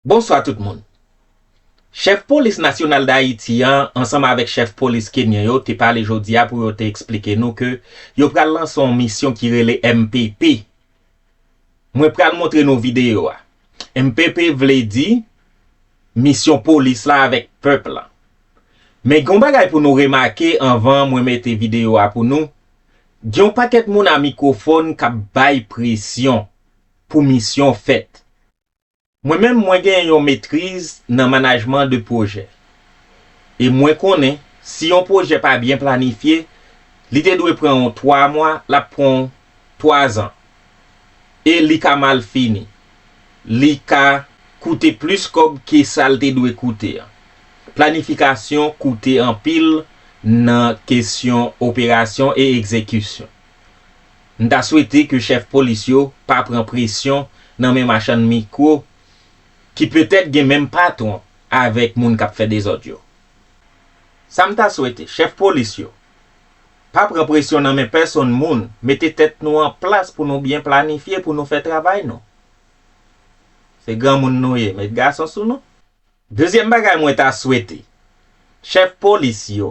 Bonsoir tout le monde. Chef police national d'Haïti, ensemble avec chef police kenyan yo, te parlé jodi a pour te expliquer nous que yo pral lancer une mission qui relè MPP. Moi pral montrer nos vidéos. MPP vle di mission police là avec peuple là. Mais gon bagay pour nous remarquer avant moi mettre vidéo a pour nous. Yon paquet moun a microphone k'ap bay pression pour mission faite. Moi-même, moi gen yon maîtrise dans management de projet. Et moi connais, si un projet pas bien planifié, l'idée doit prendre 3 mois, la prend 3 ans. Et li ka mal fini. Li ka coûter plus comme que ça te doit coûter. Planification coûter en pile dans question opération et exécution. N'ta souhaité que chef policier pas prend pression dans mes machins micro qui peut-être gen même patron avec moun k'ap fait des audios. Ça m'ta souhaité chef policier pas prendre pression dans mes personnes moun, mettez tête nous en place pour nous bien planifier pour nous faire travail non. C'est grand moun nou yé, met garçon sou nous. Deuxième bagay moi ta souhaité chef policier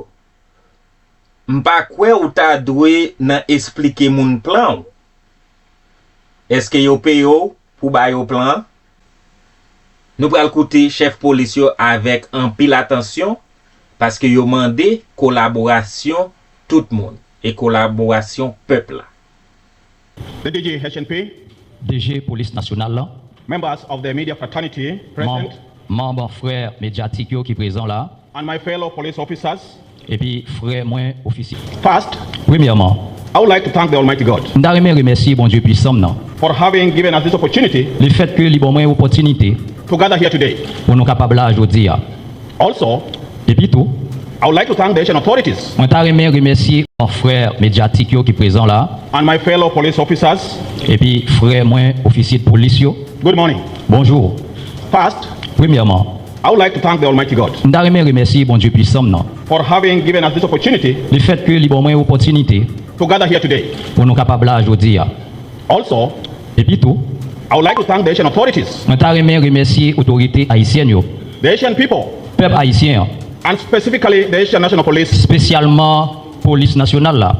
m'pa kwe ou ta doué nan expliquer moun plan. Est-ce que yo paye pour ba yo plan? Nous pral écouter chef policier avec un pile attention parce que yo mandé collaboration tout le monde et collaboration peuple là. The DG HNP, DG Police Nationale là, members of the media fraternity present, membres frères médiatiques qui présent là, and my fellow police officers. et puis frères moins officiers. First, Premièrement, I would like to thank the Almighty God nous devons remercier bon Dieu puissant non, for having given us this opportunity le fait que libérons une opportunité to gather here today. pour nous capables là aujourd'hui. Also, Et puis tout, I would like to thank the Asian authorities nous devons remercier mon frère médiatique qui présent là, and my fellow police officers. et puis frères moins officiers de police. Good morning. Bonjour. First, Premièrement, I would like to thank the Almighty God nous devons remercier bon Dieu puissant non, for having given us this opportunity le fait que libérons une opportunité to gather here today. pour nous capables là aujourd'hui. Also, Et puis tout, I would like to thank the Asian authorities, nous devons remercier l'autorité haïtienne, the Asian people, peuple haïtien, and specifically the Asian National Police spécialement police nationale là,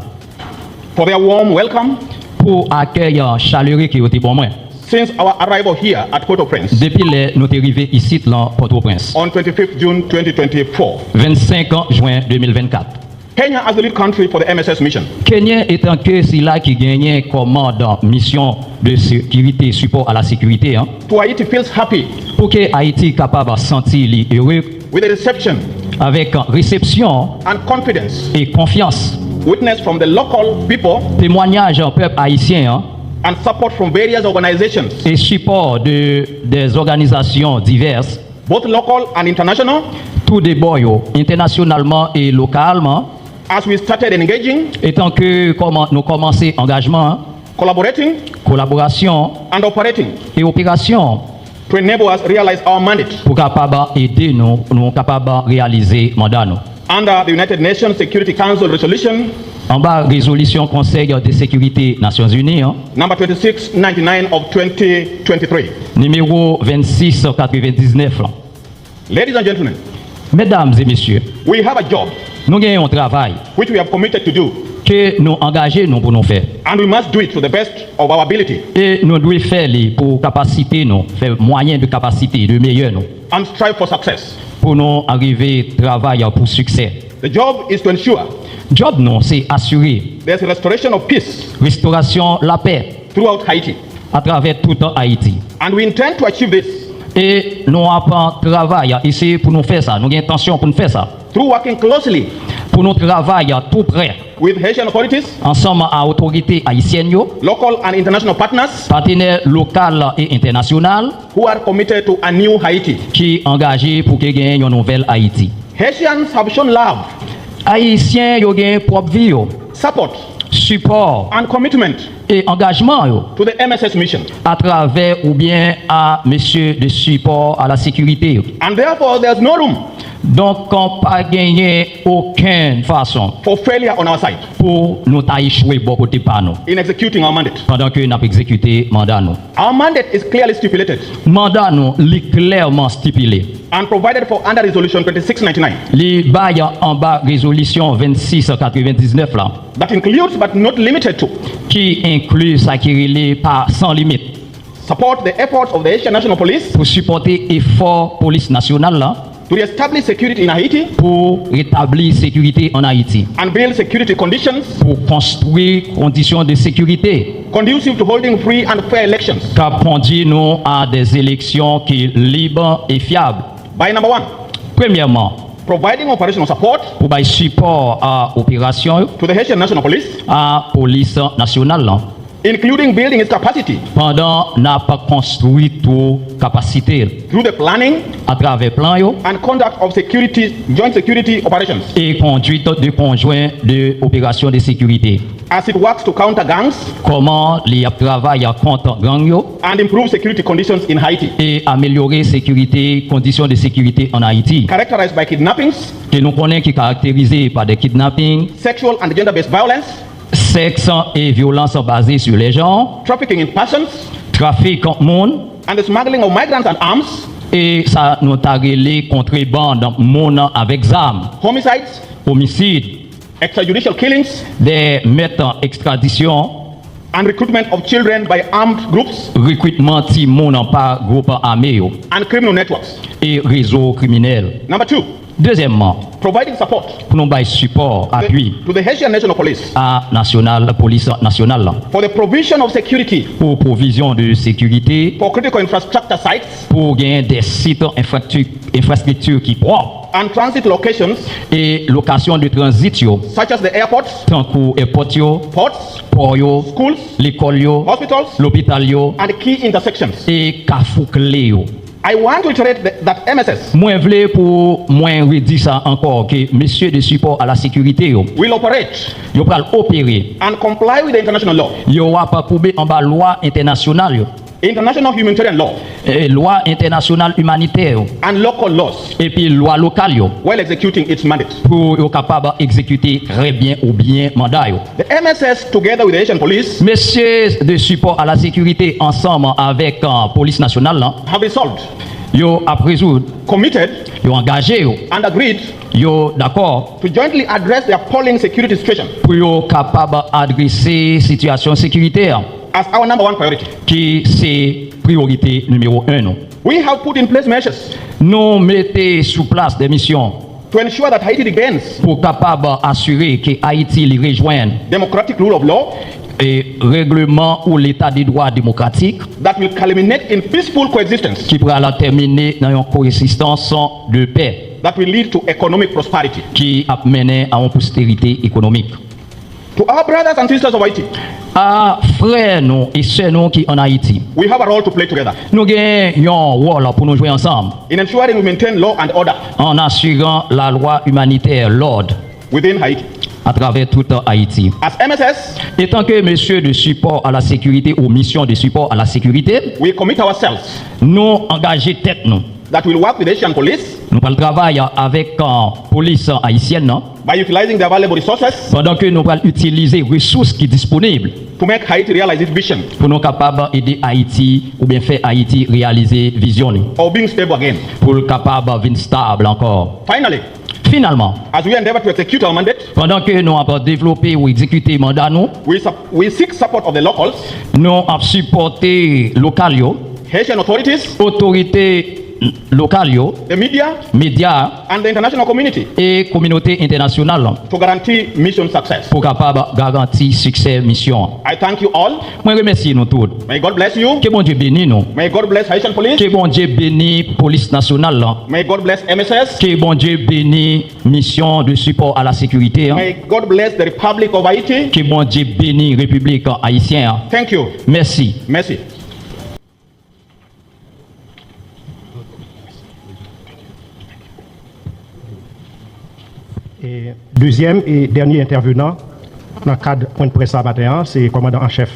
for their warm welcome pour accueil chaleureux qui était pour moi. since our arrival here at Port-au-Prince Depuis que nous sommes arrivés ici dans Port-au-Prince, on 25th June 2024. 25 juin 2024. Kenya as the lead country for the MSS mission. Kenya étant que c'est là qui gagnait commande mission de sécurité, support à la sécurité, To Haiti feels happy pour que Haïti capable de se sentir heureux with the reception avec réception and confidence et confiance, witnessed from the local people témoignage au peuple haïtien and support from various organizations, et support des organisations diverses, both local and international, tout des boyaux, internationalement et localement, as we started engaging, étant que nous commençons engagement, collaborating, collaboration and operating et opération to enable us realize our mandate pour capable aider nous capable réaliser mandat nous. under the United Nations Security Council resolution En bas résolution Conseil de sécurité Nations Unies number 2699 of 2023. numéro 2699. Ladies and gentlemen, Mesdames et messieurs, we have a job nous gagnons un travail which we have committed to do, que nous engagés nous pour nous faire and we must do it to the best of our ability et nous devons faire pour capacité nous, faire moyen de capacité de meilleur nous and strive for success. pour nous arriver travail pour succès. The job is to ensure Job non, c'est assurer there's a restoration of peace restauration la paix throughout Haiti. à travers tout Haïti. And we intend to achieve this Et nous avons travail ici pour nous faire ça. Nous avons intention pour nous faire ça. through working closely Pour nous travailler tout près, with Haitian authorities, ensemble à autorités haïtiennes, local and international partners partenaires locaux et internationaux, who are committed to a new Haiti. qui sont engagés pour qu'il y ait une nouvelle Haïti. Haitians have shown love, Haïtiens, ils ont une propre vie, support, support and commitment et engagement to the MSS mission. à travers ou bien à monsieur de support à la sécurité. And therefore, there's no room Donc, on pas gagné aucune façon for failure on our side pour nous échouer bon côté par nous in executing our mandate. pendant que nous avons exécuté mandat nous. Our mandate is clearly stipulated Mandat nous est clairement stipulé. and provided for under Resolution 2699 Les bails en bas résolution 2699 là, that includes but not limited to qui inclut ça qui relève par sans limite support the efforts of the Haitian National Police pour supporter l'effort police nationale là, to establish security in Haiti pour rétablir sécurité en Haïti, and build security conditions pour construire conditions de sécurité conducive to holding free and fair elections. qui conduit nous à des élections qui libres et fiables. By number one, Premièrement, providing operational support pour bailler support à opération to the Haitian National Police, à police nationale là, including building its capacity pendant n'a pas construit toute capacité through the planning à travers plan yo and conduct of joint security operations et conduite de conjoint de opération de sécurité. as it works to counter gangs Comment les travaillent contre gang yo and improve security conditions in Haiti, et améliorer sécurité, conditions de sécurité en Haïti. characterized by kidnappings, Que nous connaissons qui est caractérisé par des kidnappings, sexual and gender-based violence, sexe et violence basée sur les gens, trafficking in persons, trafic en monde and the smuggling of migrants and arms, et ça nous a relé contrebande monde avec armes, homicides, homicide, extrajudicial killings, des meurtres en extradition, and recruitment of children by armed groups recrutement de monde par groupe armé yo, and criminal networks. et réseau criminel. Number two, Deuxièmement, providing support pour nous bailler support, appui to the Haitian National Police à la police nationale là, for the provision of security pour provision de sécurité, for critical infrastructure sites pour gagner des sites infrastructures qui propres and transit locations et location de transit yo, such as the airports, tant que airport yo, ports, port yo, schools, l'école yo, hospitals, l'hôpital yo and key intersections. et carrefour clé yo. I want to reiterate that MSS Moi vle pour moi redire ça encore que monsieur de support à la sécurité yo, will operate yo pral opérer, and comply with the international law, yo va pas couper en bas loi internationale yo, international humanitarian law, loi internationale humanitaire yo, and local laws et puis loi locale yo while executing its mandate. pour yo capable exécuter très bien ou bien mandat yo. The MSS, together with the Haitian Police, Messieurs de support à la sécurité ensemble avec police nationale là, have resolved, yo a résoudre, committed, yo engagé yo, and agreed yo d'accord to jointly address the appalling security situation pour yo capable adresser situation sécuritaire as our number one priority. qui c'est priorité numéro 1 non. We have put in place measures Nous mettez sous place des missions to ensure that Haiti regains pour capable assurer que Haïti les rejoigne democratic rule of law et règlement ou l'état des droits démocratiques that will culminate in peaceful coexistence, qui pourra la terminer dans une coexistence de paix that will lead to economic prosperity. qui a mené à une prospérité économique. To our brothers and sisters of Haiti, À frères nous et sœurs nous qui en Haïti, we have a role to play together nous avons un rôle pour nous jouer ensemble in ensuring we maintain law and order en assurant la loi humanitaire, l'ordre within Haiti. à travers toute Haïti. As MSS, Étant que monsieur de support à la sécurité ou mission de support à la sécurité, we commit ourselves nous engager tête nous. that will work with the Haitian Police Nous allons travailler avec la police haïtienne non? by utilizing the available resources Pendant que nous allons utiliser les ressources qui sont disponibles to make Haiti realize its vision pour nous capables d'aider Haïti ou bien faire Haïti réaliser vision ni. of being stable again. Pour le capable de venir stable encore. Finally, Finalement, as we endeavor to execute our mandate, pendant que nous avons développé ou exécuté le mandat nous, we seek support of the locals, nous avons supporté local yo, Haitian authorities, autorités locales yo, the media, médias and the international community et communauté internationale to guarantee mission success. pour capable garantir succès mission. I thank you all. Moi remercie nous tous. May God bless you. Que bon Dieu bénisse nous. May God bless Haitian Police. Que bon Dieu bénisse police nationale là. May God bless MSS. Que bon Dieu bénisse mission de support à la sécurité. Hein. May God bless the Republic of Haiti. Que bon Dieu bénisse République haïtienne. Hein. Thank you. Merci. Merci. Et deuxième et dernier intervenant dans le cadre point de presse à matin, c'est le commandant en chef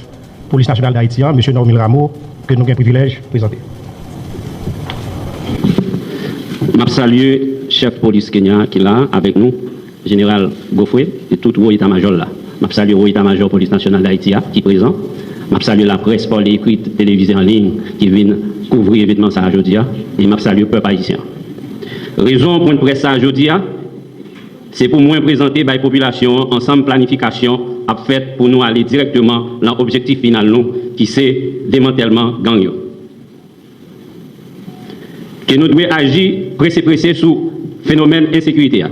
police nationale d'Haïti, M. Normil Rameau, que nous avons le privilège de présenter. Je salue chef police Kenya qui est là avec nous, général Goffoué, et tout le état-major là. Je salue le état-major police nationale d'Haïti qui est présent. Je salue la presse, par l'écrite, télévisée en ligne qui vient couvrir évidemment ça aujourd'hui. Et je salue le peuple haïtien. Raison pour une presse ça aujourd'hui, c'est pour moi présenter la population ensemble planification à fait pour nous aller directement dans l'objectif final nous, qui c'est démantèlement gang. Que nous devons agir pressé sur le phénomène d'insécurité.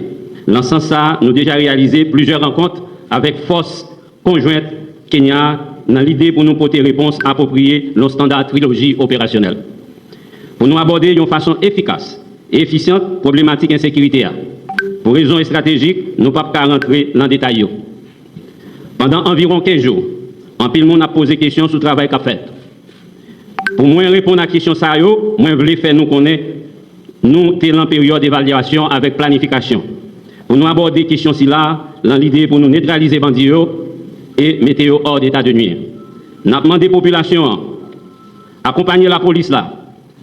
Dans ce sens, nous avons déjà réalisé plusieurs rencontres avec force conjointe Kenya dans l'idée pour nous porter réponse appropriée aux standards trilogie opérationnelle. Pour nous aborder d'une façon efficace et efficiente problématique insécurité. Pour raisons stratégiques, nous ne pouvons pas rentrer dans le détail. Pendant environ 15 jours, en pile monde a posé question sur le travail qu'a fait. Pour moi répondre à la question ça, moi je voulais faire nous connaître nous sommes en période d'évaluation avec planification. Pour nous aborder question si là, dans l'idée pour nous neutraliser bandits et mettre hors d'état de nuire. Nous avons demandé aux populations accompagner la police là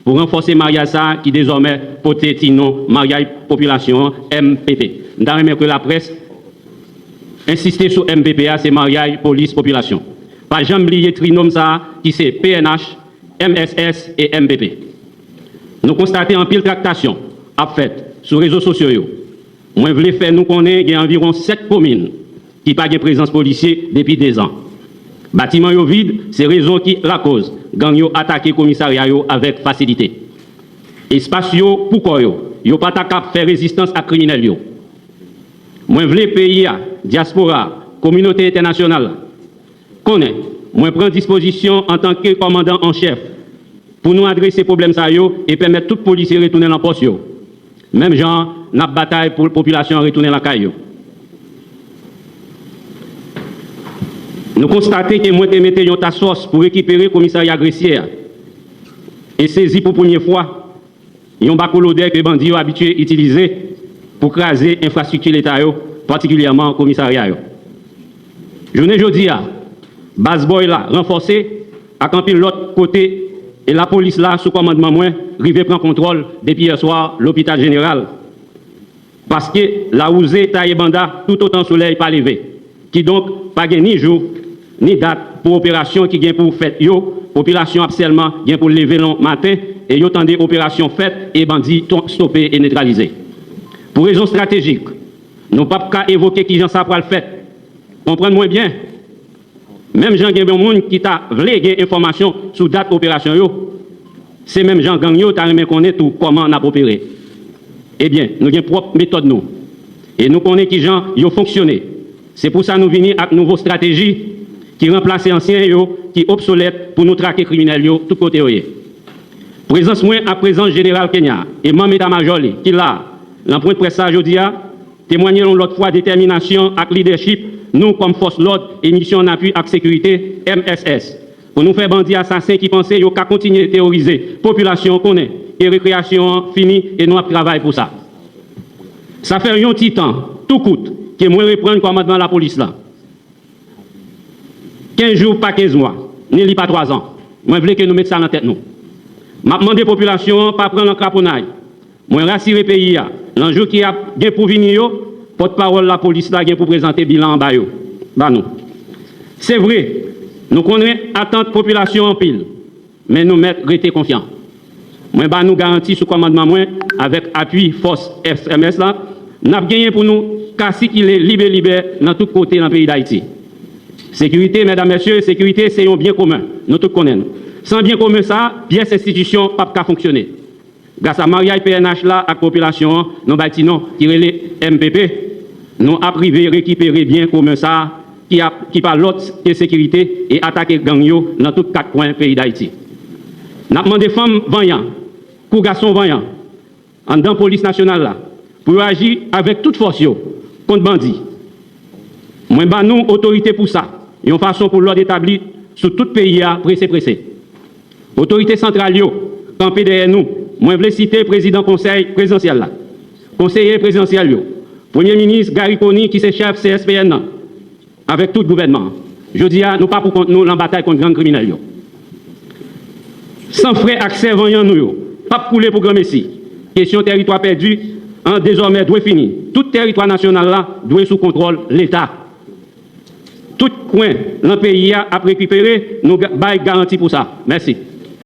pour renforcer mariage ça qui désormais porte non mariage population MPP. Nous avons que la presse insister sur MPPA, c'est mariage police population. Pas jamais oublier trinôme ça qui c'est PNH, MSS et MPP. Nous constatons en pile tractation à fait sur les réseaux sociaux. Moi je voulais faire nous connaître qu'il y a environ 7 communes qui n'ont pas de présence policière depuis 2 ans. Bâtiment yo vide, c'est raison qui la cause. Gang yo attaqué commissariat yo avec facilité. Espace yo pourquoi yo pas ta cap faire résistance à criminel yo. Moi vle pays diaspora, communauté internationale connaît. Moi prends disposition en tant que commandant en chef pour nous adresser problème ça yo et permettre tout policier retourner dans poste yo. Même genre n'a bataille pour la population retourner dans la caille. Nous constatons que moi, je mettais une task force pour récupérer le commissariat agressif et saisir pour la première fois un bacolodère que les bandits ont habitué à utiliser pour craser l'infrastructure de l'État, particulièrement le commissariat. Je ne dis pas, base boy là, renforcé, à camper l'autre côté, et la police là, sous commandement moins, rivé prend contrôle depuis hier soir l'hôpital général. Parce que la ousée taille banda tout autant soleil pas levé, qui donc pas ni jour ni date pour opération qui vient pour faire yo, population absolument vient pour lever le matin et yo tendez opération faite et bandits stoppés et neutralisés. Pour raison stratégique, nous pas qu'à évoquer qui j'en ça pour le fait. Comprenez-moi bien. Même gens qui monde qui t'a voulu gagner information sur date opération yo, c'est même gens gang yo t'a remis connaître tout comment on a opéré. Eh bien, nous avons propre méthode nous. Et nous connaissons qui gens yo fonctionné. C'est pour ça que nous venons avec une nouvelle stratégie qui remplace anciens qui obsolète pour nous traquer criminels tout côté. Présence moins à présence générale Kenya et membre état-major qui là, l'empreinte presse aujourd'hui témoigner l'autre fois détermination avec leadership nous comme force l'ordre et mission en appui avec sécurité MSS pour nous faire bandits assassins qui pensaient yo qu'à continuer de terroriser population connaît et récréation finie et nous travail pour ça. Ça fait un petit temps tout coûte que moi reprendre le commandement de la police là. 15 jours, pas 15 mois, ni pas 3 ans. Moi, je voulais que nous mettions ça dans la tête. Je demande aux populations pas prendre un craponnaille. Moi, rassurer le pays. L'enjeu qui a bien pour venir, porte-parole de la police là, pour présenter le bilan en bas. C'est vrai, nous connaissons attente de population en pile, mais nous mettons rester confiants. Moi, nous garantis ce commandement avec appui force FMS là, nous avons gagné pour nous, car si qu'il est libéré dans tous côtés dans le pays d'Haïti. Sécurité, mesdames, messieurs, sécurité, c'est un bien commun. Nous tous connaissons. Sans bien commun, ça, pièce institution, pas de fonctionner. Grâce à mariage PNH là, à la population, nous bâtissons qui relève MPP, nous avons privé, récupérer bien commun ça, qui parle l'autre que sécurité et attaquer gang yo dans tous 4 coins du pays d'Haïti. Nous avons demandé femmes vaillantes, pour garçons vaillants, en dans la police nationale là, pour agir avec toute force yo, contre bandits. Moi, nous, autorité pour ça. Il y a une façon pour l'ordre établi sur tout le pays, pressé. Autorité centrale, campé derrière nous. Moi, je voulais citer le président conseil présidentiel là. Conseiller présidentiel, Premier ministre Gary Coney, qui est chef CSPN, avec tout le gouvernement. Je dis, nous pas pour contre nous en bataille contre les grands criminels. Sans frais accès, voyant nous, pas couler pour grand messie. Question territoire perdu, désormais doit finir. Tout territoire national là doit sous contrôle l'État. Tout coin dans le pays a récupéré, nous avons garantie pour ça. Merci.